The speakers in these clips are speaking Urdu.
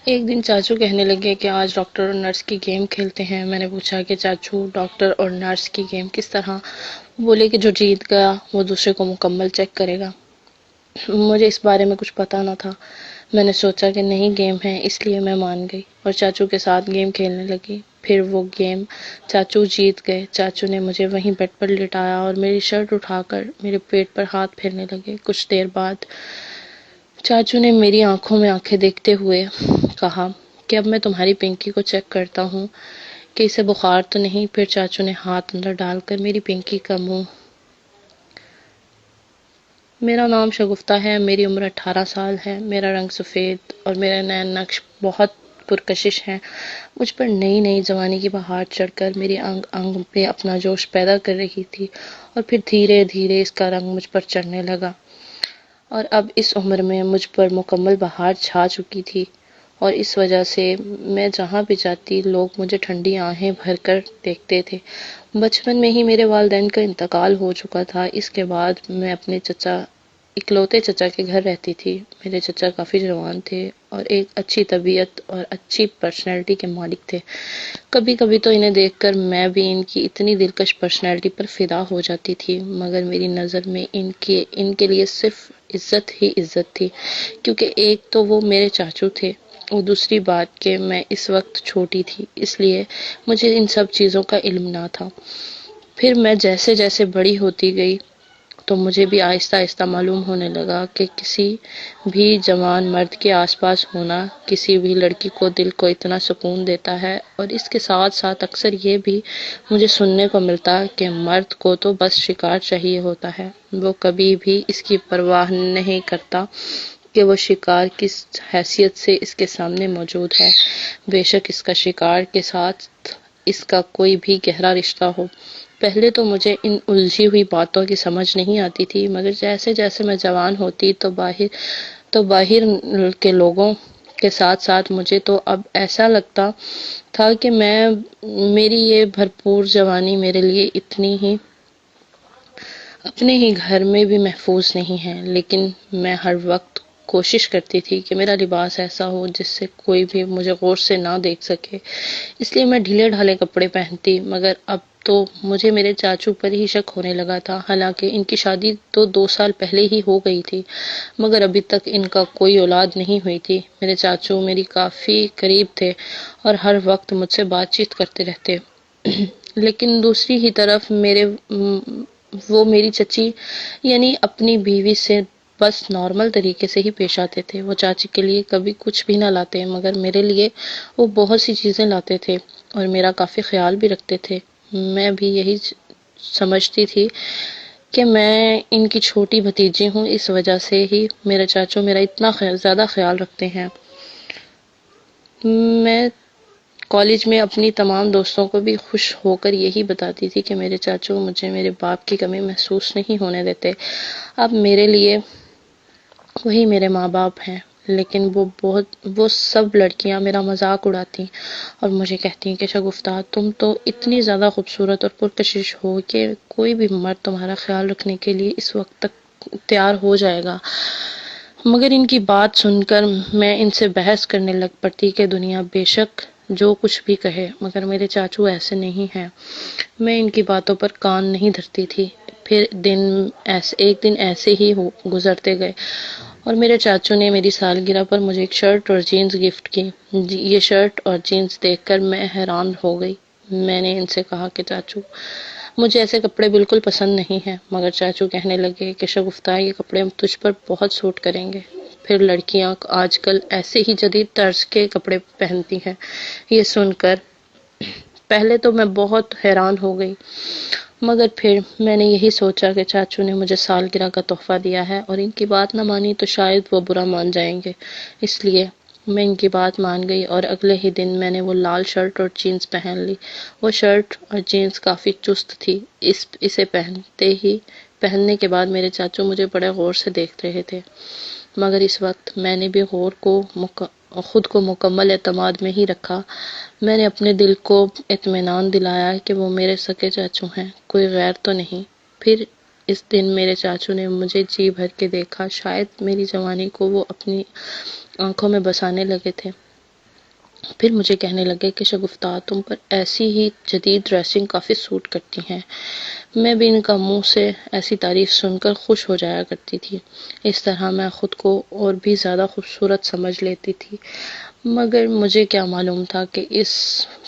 ایک دن چاچو کہنے لگے کہ آج ڈاکٹر اور نرس کی گیم کھیلتے ہیں۔ میں نے پوچھا کہ چاچو ڈاکٹر اور نرس کی گیم کس طرح؟ بولے کہ جو جیت گیا وہ دوسرے کو مکمل چیک کرے گا۔ مجھے اس بارے میں کچھ پتا نہ تھا۔ میں نے سوچا کہ نہیں گیم ہے، اس لیے میں مان گئی اور چاچو کے ساتھ گیم کھیلنے لگی۔ پھر وہ گیم چاچو جیت گئے۔ چاچو نے مجھے وہیں بیڈ پر لٹایا اور میری شرٹ اٹھا کر میرے پیٹ پر ہاتھ پھیرنے لگے۔ کچھ دیر بعد چاچو نے میری آنکھوں میں آنکھیں دیکھتے ہوئے کہا کہ اب میں تمہاری پنکی کو چیک کرتا ہوں کہ اسے بخار تو نہیں۔ پھر چاچو نے ہاتھ اندر ڈال کر میری پنکی کا منہ۔ میرا نام شگفتہ ہے، میری عمر 18 سال ہے، میرا رنگ سفید اور میرے نین نقش بہت پرکشش ہیں۔ مجھ پر نئی نئی جوانی کی بہار چڑھ کر میری انگ انگ پہ اپنا جوش پیدا کر رہی تھی اور پھر دھیرے دھیرے اس کا رنگ مجھ پر چڑھنے لگا اور اب اس عمر میں مجھ پر مکمل بہار چھا چکی تھی اور اس وجہ سے میں جہاں بھی جاتی لوگ مجھے ٹھنڈی آہیں بھر کر دیکھتے تھے۔ بچپن میں ہی میرے والدین کا انتقال ہو چکا تھا۔ اس کے بعد میں اپنے اکلوتے چچا کے گھر رہتی تھی۔ میرے چچا کافی جوان تھے اور ایک اچھی طبیعت اور اچھی پرسنالٹی کے مالک تھے۔ کبھی کبھی تو انہیں دیکھ کر میں بھی ان کی اتنی دلکش پرسنالٹی پر فدا ہو جاتی تھی، مگر میری نظر میں ان کے لیے صرف عزت ہی عزت تھی، کیونکہ ایک تو وہ میرے چاچو تھے اور دوسری بات کہ میں اس وقت چھوٹی تھی، اس لیے مجھے ان سب چیزوں کا علم نہ تھا۔ پھر میں جیسے جیسے بڑی ہوتی گئی تو مجھے بھی آہستہ آہستہ معلوم ہونے لگا کہ کسی بھی جوان مرد کے آس پاس ہونا کسی بھی لڑکی کو دل کو اتنا سکون دیتا ہے، اور اس کے ساتھ ساتھ اکثر یہ بھی مجھے سننے کو ملتا کہ مرد کو تو بس شکار چاہیے ہوتا ہے، وہ کبھی بھی اس کی پرواہ نہیں کرتا کہ وہ شکار کس حیثیت سے اس کے سامنے موجود ہے، بے شک اس کا شکار کے ساتھ اس کا کوئی بھی گہرا رشتہ ہو۔ پہلے تو مجھے ان الجھی ہوئی باتوں کی سمجھ نہیں آتی تھی، مگر جیسے جیسے میں جوان ہوتی تو باہر کے لوگوں کے ساتھ ساتھ مجھے تو اب ایسا لگتا تھا کہ میری یہ بھرپور جوانی میرے لیے اتنی ہی اپنے ہی گھر میں بھی محفوظ نہیں ہے۔ لیکن میں ہر وقت کوشش کرتی تھی کہ میرا لباس ایسا ہو جس سے کوئی بھی مجھے غور سے نہ دیکھ سکے، اس لیے میں ڈھیلے ڈھالے کپڑے پہنتی۔ مگر اب تو مجھے میرے چاچو پر ہی شک ہونے لگا تھا، حالانکہ ان کی شادی تو 2 سال پہلے ہی ہو گئی تھی، مگر ابھی تک ان کا کوئی اولاد نہیں ہوئی تھی۔ میرے چاچو میری کافی قریب تھے اور ہر وقت مجھ سے بات چیت کرتے رہتے، لیکن دوسری ہی طرف وہ میری چچی یعنی اپنی بیوی سے بس نارمل طریقے سے ہی پیش آتے تھے۔ وہ چاچی کے لیے کبھی کچھ بھی نہ لاتے، مگر میرے لیے وہ بہت سی چیزیں لاتے تھے اور میرا کافی خیال بھی رکھتے تھے۔ میں بھی یہی سمجھتی تھی کہ میں ان کی چھوٹی بھتیجی ہوں، اس وجہ سے ہی میرے چاچو میرا اتنا زیادہ خیال رکھتے ہیں۔ میں کالج میں اپنی تمام دوستوں کو بھی خوش ہو کر یہی بتاتی تھی کہ میرے چاچو مجھے میرے باپ کی کمی محسوس نہیں ہونے دیتے۔ اب میرے لیے وہی میرے ماں باپ ہیں، لیکن وہ سب لڑکیاں میرا مذاق اڑاتی اور مجھے کہتی کہ شگفتہ تم تو اتنی زیادہ خوبصورت اور پرکشش ہو کہ کوئی بھی مرد تمہارا خیال رکھنے کے لیے اس وقت تک تیار ہو جائے گا۔ مگر ان کی بات سن کر میں ان سے بحث کرنے لگ پڑتی کہ دنیا بے شک جو کچھ بھی کہے، مگر میرے چاچو ایسے نہیں ہیں۔ میں ان کی باتوں پر کان نہیں دھرتی تھی۔ پھر ایک دن ایسے ہی گزرتے گئے اور میرے چاچو نے میری سالگرہ پر مجھے ایک شرٹ اور جینز گفٹ کی۔ یہ شرٹ اور جینز دیکھ کر میں حیران ہو گئی۔ میں نے ان سے کہا کہ چاچو مجھے ایسے کپڑے بالکل پسند نہیں ہیں، مگر چاچو کہنے لگے کہ شگفتہ یہ کپڑے تجھ پر بہت سوٹ کریں گے۔ پھر لڑکیاں آج کل ایسے ہی جدید طرز کے کپڑے پہنتی ہیں۔ یہ سن کر پہلے تو میں بہت حیران ہو گئی، مگر پھر میں نے یہی سوچا کہ چاچو نے مجھے سالگرہ کا تحفہ دیا ہے اور ان کی بات نہ مانی تو شاید وہ برا مان جائیں گے، اس لیے میں ان کی بات مان گئی اور اگلے ہی دن میں نے وہ لال شرٹ اور جینز پہن لی۔ وہ شرٹ اور جینز کافی چست تھی۔ اسے پہننے کے بعد میرے چاچو مجھے بڑے غور سے دیکھ رہے تھے، مگر اس وقت میں نے بھی خود کو مکمل اعتماد میں ہی رکھا۔ میں نے اپنے دل کو اطمینان دلایا کہ وہ میرے سکے چاچو ہیں، کوئی غیر تو نہیں۔ پھر اس دن میرے چاچو نے مجھے جی بھر کے دیکھا، شاید میری جوانی کو وہ اپنی آنکھوں میں بسانے لگے تھے۔ پھر مجھے کہنے لگے کہ شگفتہ تم پر ایسی ہی جدید ڈریسنگ کافی سوٹ کرتی ہیں۔ میں بھی ان کا منہ سے ایسی تعریف سن کر خوش ہو جایا کرتی تھی۔ اس طرح میں خود کو اور بھی زیادہ خوبصورت سمجھ لیتی تھی، مگر مجھے کیا معلوم تھا کہ اس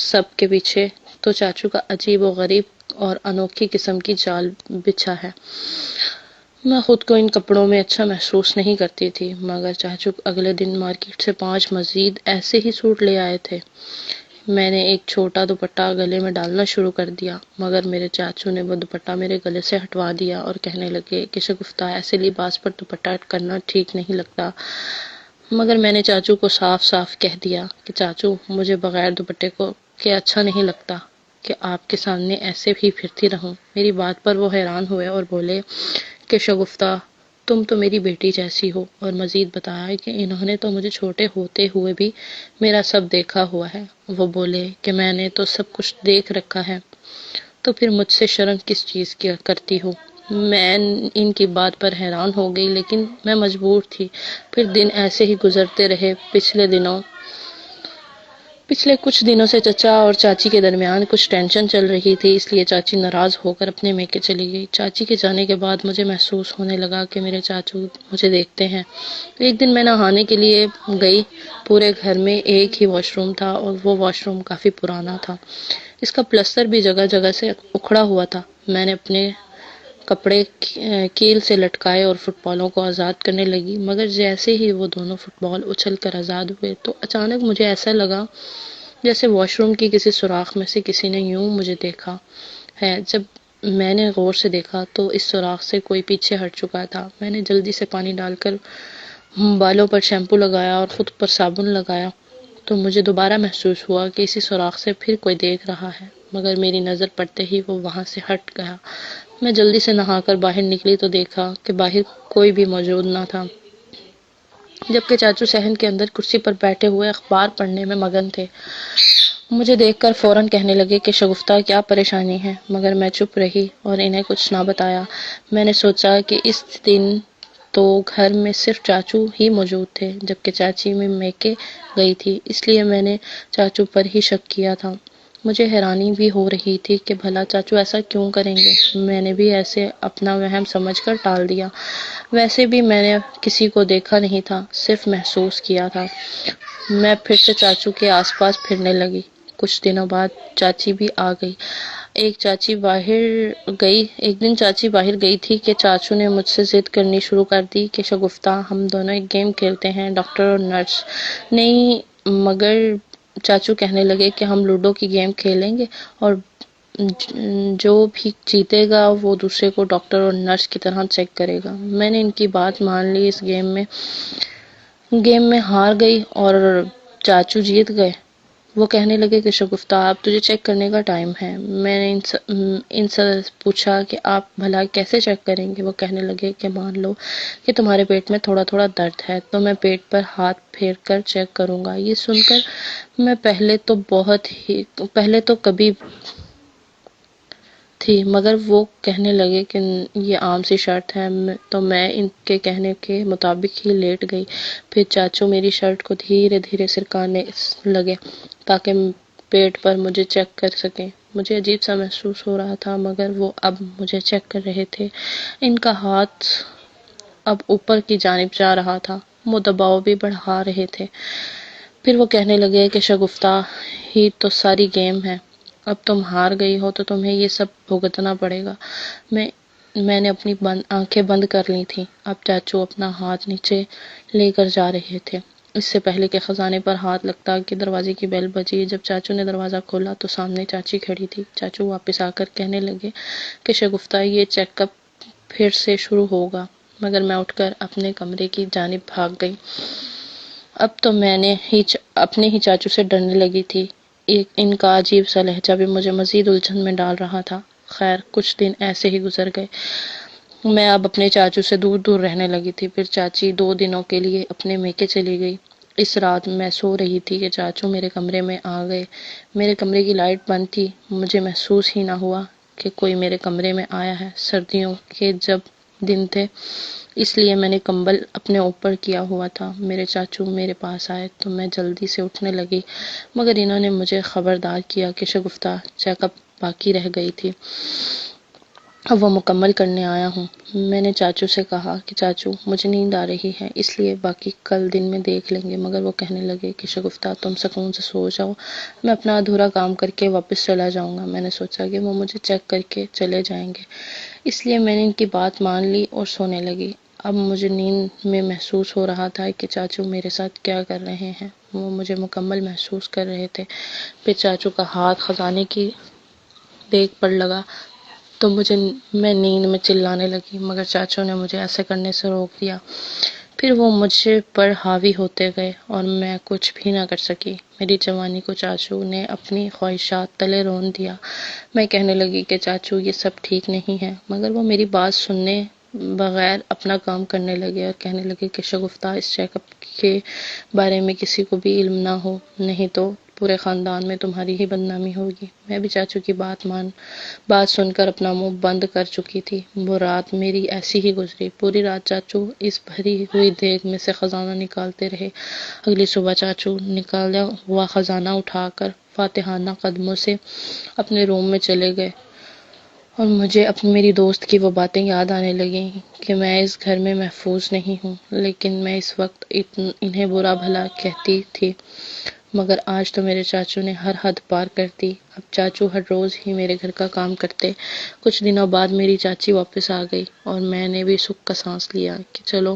سب کے پیچھے تو چاچو کا عجیب و غریب اور انوکھی قسم کی جال بچھا ہے۔ میں خود کو ان کپڑوں میں اچھا محسوس نہیں کرتی تھی، مگر چاچو اگلے دن مارکیٹ سے 5 مزید ایسے ہی سوٹ لے آئے تھے۔ میں نے ایک چھوٹا دوپٹہ گلے میں ڈالنا شروع کر دیا، مگر میرے چاچو نے وہ دوپٹہ میرے گلے سے ہٹوا دیا اور کہنے لگے کہ شگفتہ ایسے لباس پر دوپٹہ کرنا ٹھیک نہیں لگتا۔ مگر میں نے چاچو کو صاف صاف کہہ دیا کہ چاچو مجھے بغیر دوپٹے کے اچھا نہیں لگتا کہ آپ کے سامنے ایسے ہی پھرتی رہوں۔ میری بات پر وہ حیران ہوئے اور بولے کہ شگفتہ تم تو میری بیٹی جیسی ہو، اور مزید بتایا کہ انہوں نے تو مجھے چھوٹے ہوتے ہوئے بھی میرا سب دیکھا ہوا ہے۔ وہ بولے کہ میں نے تو سب کچھ دیکھ رکھا ہے، تو پھر مجھ سے شرم کس چیز کی کرتی ہو؟ میں ان کی بات پر حیران ہو گئی، لیکن میں مجبور تھی۔ پھر دن ایسے ہی گزرتے رہے۔ پچھلے کچھ دنوں سے چچا اور چاچی کے درمیان کچھ ٹینشن چل رہی تھی، اس لیے چاچی ناراض ہو کر اپنے میکے چلی گئی۔ چاچی کے جانے کے بعد مجھے محسوس ہونے لگا کہ میرے چاچو مجھے دیکھتے ہیں۔ ایک دن میں نہانے کے لیے گئی۔ پورے گھر میں ایک ہی واش روم تھا، اور وہ واش روم کافی پرانا تھا۔ اس کا پلستر بھی جگہ جگہ سے اکھڑا ہوا تھا۔ میں نے اپنے کپڑے کیل سے لٹکائے اور فٹ بالوں کو آزاد کرنے لگی، مگر جیسے ہی وہ دونوں فٹ بال اچھل کر آزاد ہوئے تو اچانک مجھے ایسا لگا جیسے واش روم کی کسی سوراخ میں سے کسی نے یوں مجھے دیکھا ہے۔ جب میں نے غور سے دیکھا تو اس سوراخ سے کوئی پیچھے ہٹ چکا تھا۔ میں نے جلدی سے پانی ڈال کر بالوں پر شیمپو لگایا اور خود پر صابن لگایا تو مجھے دوبارہ محسوس ہوا کہ اسی سوراخ سے پھر کوئی دیکھ رہا ہے، مگر میری نظر پڑتے ہی وہ وہاں سے ہٹ گیا۔ میں جلدی سے نہا کر باہر نکلی تو دیکھا کہ باہر کوئی بھی موجود نہ تھا، جبکہ چاچو صحن کے اندر کرسی پر بیٹھے ہوئے اخبار پڑھنے میں مگن تھے۔ مجھے دیکھ کر فوراً کہنے لگے کہ شگفتہ کیا پریشانی ہے، مگر میں چپ رہی اور انہیں کچھ نہ بتایا۔ میں نے سوچا کہ اس دن تو گھر میں صرف چاچو ہی موجود تھے، جبکہ چاچی میں میکے گئی تھی، اس لیے میں نے چاچو پر ہی شک کیا تھا۔ مجھے حیرانی بھی ہو رہی تھی کہ بھلا چاچو ایسا کیوں کریں گے۔ میں نے بھی ایسے اپنا وہم سمجھ کر ٹال دیا۔ ویسے بھی میں نے کسی کو دیکھا نہیں تھا، صرف محسوس کیا تھا۔ میں پھر سے چاچو کے آس پاس پھرنے لگی۔ کچھ دنوں بعد چاچی بھی آ گئی۔ ایک دن چاچی باہر گئی تھی کہ چاچو نے مجھ سے ضد کرنی شروع کر دی کہ شگفتہ ہم دونوں ایک گیم کھیلتے ہیں، ڈاکٹر اور نرس۔ نہیں، مگر چاچو کہنے لگے کہ ہم لوڈو کی گیم کھیلیں گے اور جو بھی جیتے گا وہ دوسرے کو ڈاکٹر اور نرس کی طرح چیک کرے گا۔ میں نے ان کی بات مان لی۔ اس گیم میں ہار گئی اور چاچو جیت گئے۔ وہ کہنے لگے کہ شگفتہ اب تجھے چیک کرنے کا ٹائم ہے۔ میں نے ان سے پوچھا کہ آپ بھلا کیسے چیک کریں گے؟ وہ کہنے لگے کہ مان لو کہ تمہارے پیٹ میں تھوڑا تھوڑا درد ہے تو میں پیٹ پر ہاتھ پھیر کر چیک کروں گا۔ یہ سن کر میں پہلے تو کبھی تھی، مگر وہ کہنے لگے کہ یہ عام سی شرط ہے، تو میں ان کے کہنے کے مطابق ہی لیٹ گئی۔ پھر چاچو میری شرٹ کو دھیرے دھیرے سرکانے لگے تاکہ پیٹ پر مجھے چیک کر سکیں۔ مجھے عجیب سا محسوس ہو رہا تھا، مگر وہ اب مجھے چیک کر رہے تھے۔ ان کا ہاتھ اب اوپر کی جانب جا رہا تھا، وہ دباؤ بھی بڑھا رہے تھے۔ پھر وہ کہنے لگے کہ شگفتہ ہی تو ساری گیم ہے، اب تم ہار گئی ہو تو تمہیں یہ سب بھگتنا پڑے گا۔ میں نے اپنی آنکھیں بند کر لی تھیں۔ اب چاچو اپنا ہاتھ نیچے لے کر جا رہے تھے۔ اس سے پہلے کہ خزانے پر ہاتھ لگتا کہ دروازے کی بیل بجی۔ جب چاچو نے دروازہ کھولا تو سامنے چاچی کھڑی تھی۔ چاچو واپس آ کر کہنے لگے کہ شگفتہ یہ چیک اپ پھر سے شروع ہوگا، مگر میں اٹھ کر اپنے کمرے کی جانب بھاگ گئی۔ اب تو میں نے اپنے ہی چاچو سے ڈرنے لگی تھی۔ ان کا عجیب سا لہجہ بھی مجھے مزید الجھن میں ڈال رہا تھا۔ خیر کچھ دن ایسے ہی گزر گئے۔ میں اب اپنے چاچو سے دور دور رہنے لگی تھی۔ پھر چاچی 2 دنوں کے لیے اپنے میکے چلی گئی۔ اس رات میں سو رہی تھی کہ چاچو میرے کمرے میں آ گئے۔ میرے کمرے کی لائٹ بند تھی، مجھے محسوس ہی نہ ہوا کہ کوئی میرے کمرے میں آیا ہے۔ سردیوں کے جب دن تھے، اس لیے میں نے کمبل اپنے اوپر کیا ہوا تھا۔ میرے چاچو میرے پاس آئے تو میں جلدی سے اٹھنے لگی، مگر انہوں نے مجھے خبردار کیا کہ شگفتہ چیک اپ باقی رہ گئی تھی، اب وہ مکمل کرنے آیا ہوں۔ میں نے چاچو سے کہا کہ چاچو مجھے نیند آ رہی ہے، اس لیے باقی کل دن میں دیکھ لیں گے، مگر وہ کہنے لگے کہ شگفتہ تم سکون سے سو جاؤ، میں اپنا ادھورا کام کر کے واپس چلا جاؤں گا۔ میں نے سوچا کہ وہ مجھے چیک کر کے چلے جائیں گے، اس لیے میں نے ان کی بات مان لی اور سونے لگی۔ اب مجھے نیند میں محسوس ہو رہا تھا کہ چاچو میرے ساتھ کیا کر رہے ہیں، وہ مجھے مکمل محسوس کر رہے تھے۔ پھر چاچو کا ہاتھ خزانے کی دیگ پر لگا تو میں نیند میں چلانے لگی، مگر چاچو نے مجھے ایسے کرنے سے روک دیا۔ پھر وہ مجھ پر حاوی ہوتے گئے اور میں کچھ بھی نہ کر سکی۔ میری جوانی کو چاچو نے اپنی خواہشات تلے رون دیا۔ میں کہنے لگی کہ چاچو یہ سب ٹھیک نہیں ہے، مگر وہ میری بات سننے بغیر اپنا کام کرنے لگے اور کہنے لگے کہ شگفتہ اس چیک اپ کے بارے میں کسی کو بھی علم نہ ہو، نہیں تو پورے خاندان میں تمہاری ہی بدنامی ہوگی۔ میں بھی چاچو کی بات سن کر اپنا منہ بند کر چکی تھی۔ وہ رات میری ایسی ہی گزری۔ پوری رات چاچو اس بھری ہوئی دیگ میں سے خزانہ نکالتے رہے۔ اگلی صبح چاچو نکالا ہوا خزانہ اٹھا کر فاتحانہ قدموں سے اپنے روم میں چلے گئے اور مجھے میری دوست کی وہ باتیں یاد آنے لگیں کہ میں اس گھر میں محفوظ نہیں ہوں، لیکن میں اس وقت انہیں برا بھلا کہتی تھی، مگر آج تو میرے چاچو نے ہر حد پار کر دی۔ اب چاچو ہر روز ہی میرے گھر کا کام کرتے۔ کچھ دنوں بعد میری چاچی واپس آ گئی اور میں نے بھی سکھ کا سانس لیا کہ چلو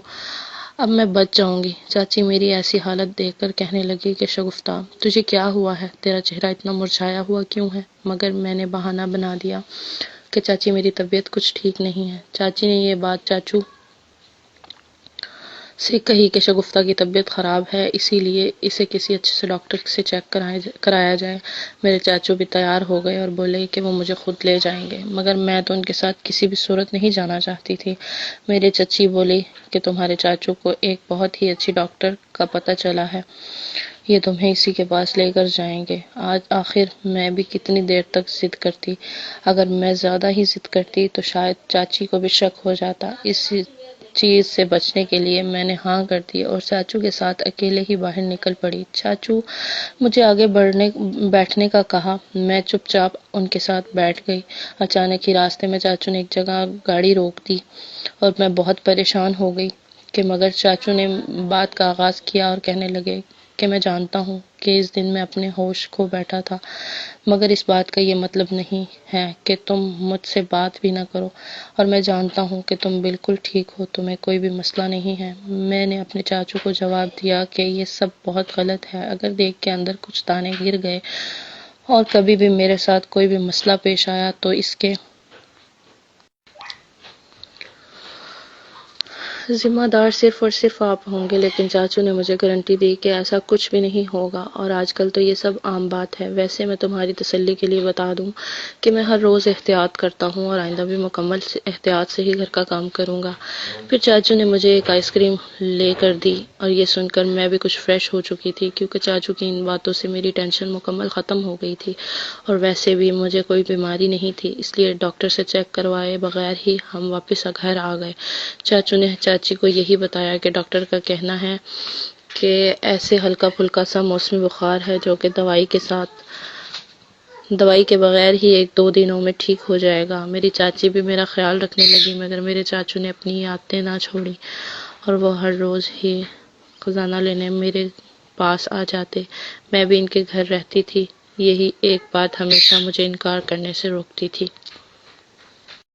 اب میں بچ جاؤں گی۔ چاچی میری ایسی حالت دیکھ کر کہنے لگی کہ شگفتہ تجھے کیا ہوا ہے، تیرا چہرہ اتنا مرجھایا ہوا کیوں ہے؟ مگر میں نے بہانہ بنا دیا کہ چاچی میری طبیعت کچھ ٹھیک نہیں ہے۔ چاچی نے یہ بات چاچو سے کہی کہ شگفتہ کی طبیعت خراب ہے، اسی لیے اسے کسی اچھے سے ڈاکٹر سے چیک کرایا جائے۔ میرے چاچو بھی تیار ہو گئے اور بولے کہ وہ مجھے خود لے جائیں گے، مگر میں تو ان کے ساتھ کسی بھی صورت نہیں جانا چاہتی تھی۔ میری چچی بولی کہ تمہارے چاچو کو ایک بہت ہی اچھی ڈاکٹر کا پتہ چلا ہے، یہ تمہیں اسی کے پاس لے کر جائیں گے۔ آخر میں بھی کتنی دیر تک ضد کرتی، اگر میں زیادہ ہی ضد کرتی تو شاید چاچی کو بھی شک ہو جاتا۔ اس چیز سے بچنے کے لیے میں نے ہاں کر دی اور چاچو کے ساتھ اکیلے ہی باہر نکل پڑی۔ چاچو مجھے آگے بیٹھنے کا کہا، میں چپ چاپ ان کے ساتھ بیٹھ گئی۔ اچانک ہی راستے میں چاچو نے ایک جگہ گاڑی روک دی اور میں بہت پریشان ہو گئی کہ مگر چاچو نے بات کا آغاز کیا اور کہنے لگے کہ میں جانتا ہوں کہ اس دن میں اپنے ہوش کھو بیٹھا تھا، مگر اس بات کا یہ مطلب نہیں ہے کہ تم مجھ سے بات بھی نہ کرو، اور میں جانتا ہوں کہ تم بالکل ٹھیک ہو، تمہیں کوئی بھی مسئلہ نہیں ہے۔ میں نے اپنے چاچو کو جواب دیا کہ یہ سب بہت غلط ہے، اگر دیگ کے اندر کچھ دانے گر گئے اور کبھی بھی میرے ساتھ کوئی بھی مسئلہ پیش آیا تو اس کے ذمہ دار صرف اور صرف آپ ہوں گے۔ لیکن چاچو نے مجھے گارنٹی دی کہ ایسا کچھ بھی نہیں ہوگا، اور آج کل تو یہ سب عام بات ہے۔ ویسے میں تمہاری تسلی کے لیے بتا دوں کہ میں ہر روز احتیاط کرتا ہوں اور آئندہ بھی مکمل احتیاط سے ہی گھر کا کام کروں گا۔ پھر چاچو نے مجھے ایک آئس کریم لے کر دی اور یہ سن کر میں بھی کچھ فریش ہو چکی تھی، کیونکہ چاچو کی ان باتوں سے میری ٹینشن مکمل ختم ہو گئی تھی، اور ویسے بھی مجھے کوئی بیماری نہیں تھی، اس لیے ڈاکٹر سے چیک کروائے بغیر ہی ہم واپس گھر آ گئے۔ چاچو نے چاچی کو یہی بتایا کہ ڈاکٹر کا کہنا ہے کہ ایسے ہلکا پھلکا سا موسمی بخار ہے جو کہ دوائی کے بغیر ہی 1-2 دنوں میں ٹھیک ہو جائے گا۔ میری چاچی بھی میرا خیال رکھنے لگی، مگر میرے چاچو نے اپنی عادتیں نہ چھوڑی اور وہ ہر روز ہی خزانہ لینے میرے پاس آ جاتے۔ میں بھی ان کے گھر رہتی تھی، یہی ایک بات ہمیشہ مجھے انکار کرنے سے روکتی تھی۔